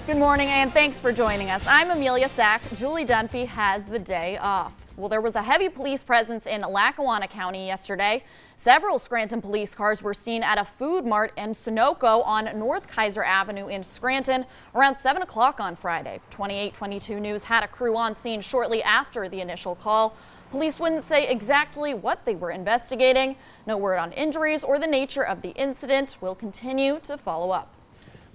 Good morning and thanks for joining us. I'm Amelia. Julie Dunphy has the day off. Well, there was a heavy police presence in Lackawanna County yesterday. Several Scranton police cars were seen at a food mart in Sunoco on North Kaiser Avenue in Scranton around 7 o'clock on Friday. 2822 News had a crew on scene shortly after the initial call. Police wouldn't say exactly what they were investigating. No word on injuries or the nature of the incident. We'll continue to follow up.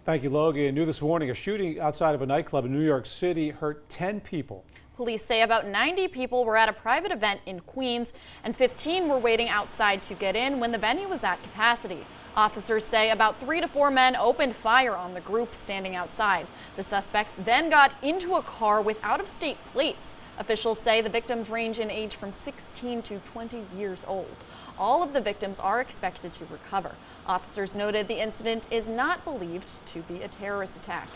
Thank you, Logan. New this morning, a shooting outside of a nightclub in New York City hurt 10 people. Police say about 90 people were at a private event in Queens and 15 were waiting outside to get in when the venue was at capacity. Officers say about 3 to 4 men opened fire on the group standing outside. The suspects then got into a car with out-of-state plates. Officials say the victims range in age from 16 to 20 years old. All of the victims are expected to recover. Officers noted the incident is not believed to be a terrorist attack.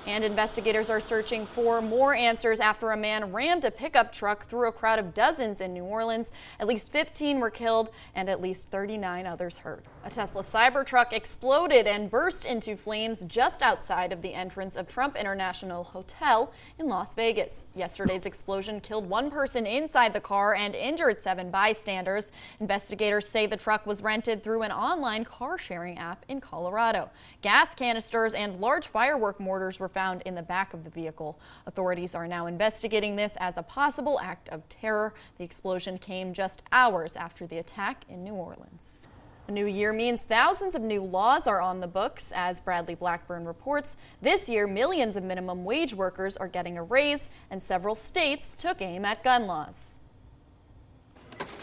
And investigators are searching for more answers after a man rammed a pickup truck through a crowd of dozens in New Orleans. At least 15 were killed and at least 39 others hurt. A Tesla Cybertruck exploded and burst into flames just outside of the entrance of Trump International Hotel in Las Vegas. Yesterday's explosion killed one person inside the car and injured 7 bystanders. Investigators say the truck was rented through an online car-sharing app in Colorado. Gas canisters and large firework mortars were found in the back of the vehicle. Authorities are now investigating this as a possible act of terror. The explosion came just hours after the attack in New Orleans. A new year means thousands of new laws are on the books. As Bradley Blackburn reports, this year millions of minimum wage workers are getting a raise and several states took aim at gun laws.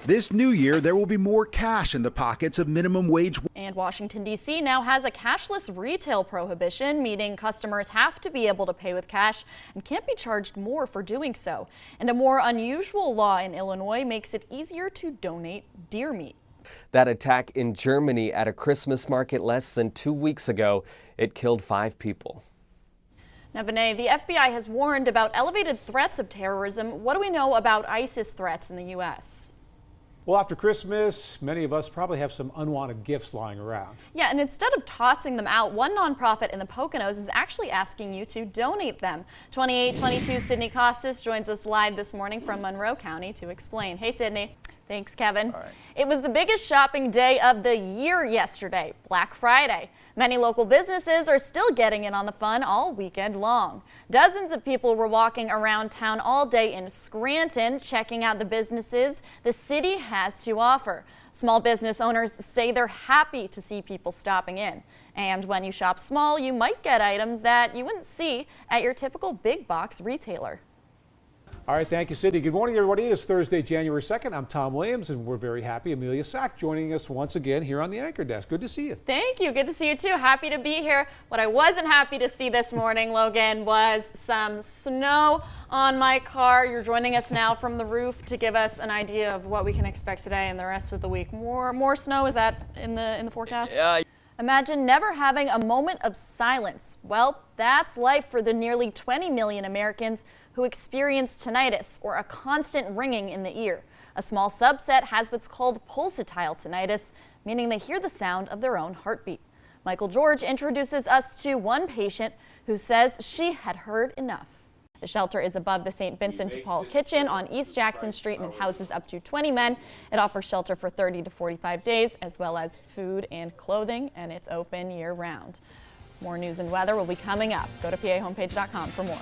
This new year, there will be more cash in the pockets of minimum wage. And Washington, D.C. now has a cashless retail prohibition, meaning customers have to be able to pay with cash and can't be charged more for doing so. And a more unusual law in Illinois makes it easier to donate deer meat. That attack in Germany at a Christmas market less than 2 weeks ago, it killed 5 people. Now, Vinay, the FBI has warned about elevated threats of terrorism. What do we know about ISIS threats in the U.S.? Well, after Christmas, many of us probably have some unwanted gifts lying around. Yeah, and instead of tossing them out, one nonprofit in the Poconos is actually asking you to donate them. 2822 Sydney Costas joins us live this morning from Monroe County to explain. Hey, Sydney. Thanks, Kevin. All right. It was the biggest shopping day of the year yesterday, Black Friday. Many local businesses are still getting in on the fun all weekend long. Dozens of people were walking around town all day in Scranton, checking out the businesses the city has to offer. Small business owners say they're happy to see people stopping in. And when you shop small, you might get items that you wouldn't see at your typical big box retailer. All right, thank you, Cindy. Good morning, everybody. It is Thursday, January 2nd. I'm Tom Williams, and we're very happy. Amelia Sack joining us once again here on the Anchor Desk. Good to see you. Thank you. Good to see you, too. Happy to be here. What I wasn't happy to see this morning, Logan, was some snow on my car. You're joining us now from the roof to give us an idea of what we can expect today and the rest of the week. More snow, is that in the forecast? Yeah. Imagine never having a moment of silence. Well, that's life for the nearly 20 million Americans who experience tinnitus, or a constant ringing in the ear. A small subset has what's called pulsatile tinnitus, meaning they hear the sound of their own heartbeat. Michael George introduces us to one patient who says she had heard enough. The shelter is above the St. Vincent de Paul Kitchen on East Jackson Street and houses up to 20 men. It offers shelter for 30 to 45 days, as well as food and clothing, and it's open year-round. More news and weather will be coming up. Go to pahomepage.com for more.